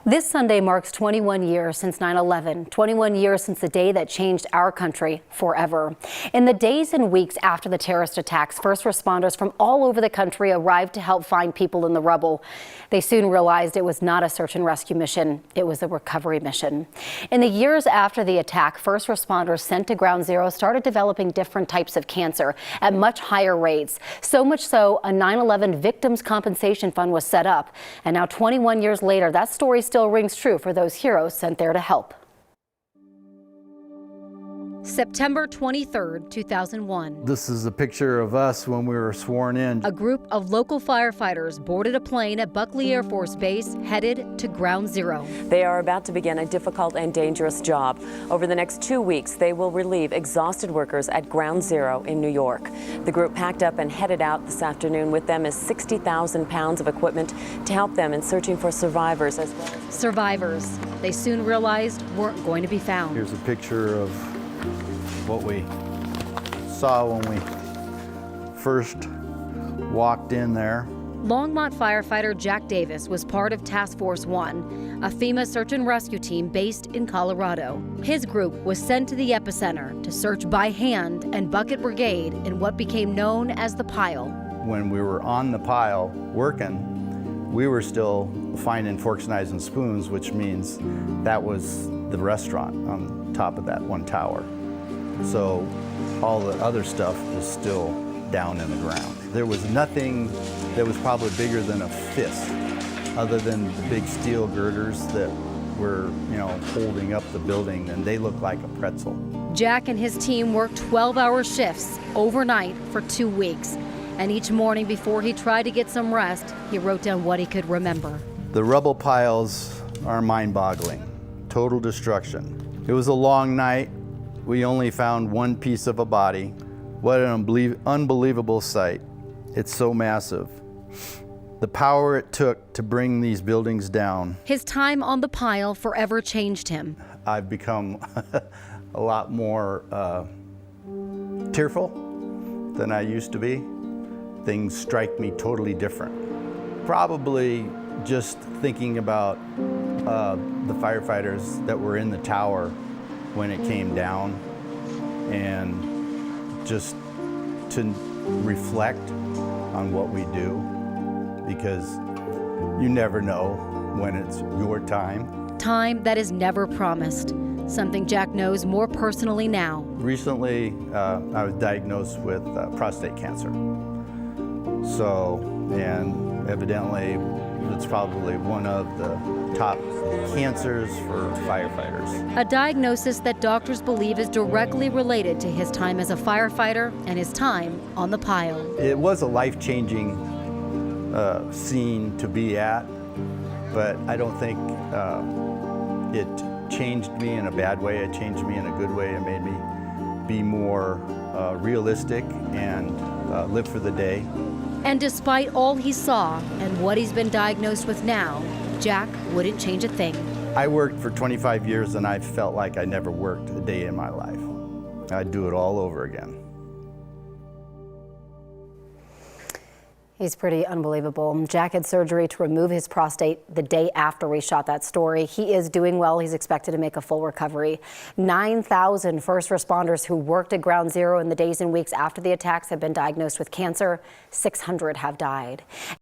This Sunday marks 21 years since 9/11, 21 years since the day that changed our country forever. In the days and weeks after the terrorist attacks, first responders from all over the country arrived to help find people in the rubble. They soon realized it was not a search and rescue mission, it was a recovery mission. In the years after the attack, first responders sent to Ground Zero started developing different types of cancer at much higher rates. So much so, a 9/11 Victims Compensation Fund was set up. And now 21 years later, that story still rings true for those heroes sent there to help. September 23rd, 2001. This is a picture of us when we were sworn in. A group of local firefighters boarded a plane at Buckley Air Force Base headed to Ground Zero. They are about to begin a difficult and dangerous job. Over the next 2 weeks, they will relieve exhausted workers at Ground Zero in New York. The group packed up and headed out this afternoon. With them is 60,000 pounds of equipment to help them in searching for survivors as well. Survivors, they soon realized weren't going to be found. Here's a picture of what we saw when we first walked in there. Longmont firefighter Jack Davis was part of Task Force 1, a FEMA search and rescue team based in Colorado. His group was sent to the epicenter to search by hand and bucket brigade in what became known as the pile. When we were on the pile working, we were still finding forks, knives, and spoons, which means that was the restaurant on top of that one tower. So all the other stuff is still down in the ground. There was nothing that was probably bigger than a fist, other than the big steel girders that were, holding up the building, and they looked like a pretzel. Jack and his team worked 12-hour shifts overnight for 2 weeks. And each morning before he tried to get some rest, he wrote down what he could remember. The rubble piles are mind-boggling. Total destruction. It was a long night. We only found one piece of a body. What an unbelievable sight. It's so massive. The power it took to bring these buildings down. His time on the pile forever changed him. I've become a lot more tearful than I used to be. Things strike me totally different. Probably just thinking about the firefighters that were in the tower when it came down, and just to reflect on what we do, because you never know when it's your time. Time that is never promised, something Jack knows more personally now. Recently, I was diagnosed with prostate cancer. And evidently, it's probably one of the top cancers for firefighters. A diagnosis that doctors believe is directly related to his time as a firefighter and his time on the pile. It was a life-changing scene to be at, but I don't think it changed me in a bad way. It changed me in a good way. It made me be more realistic and live for the day. And despite all he saw and what he's been diagnosed with now, Jack wouldn't change a thing. I worked for 25 years and I felt like I never worked a day in my life. I'd do it all over again. He's pretty unbelievable. Jack had surgery to remove his prostate the day after we shot that story. He is doing well. He's expected to make a full recovery. 9,000 first responders who worked at Ground Zero in the days and weeks after the attacks have been diagnosed with cancer. 600 have died.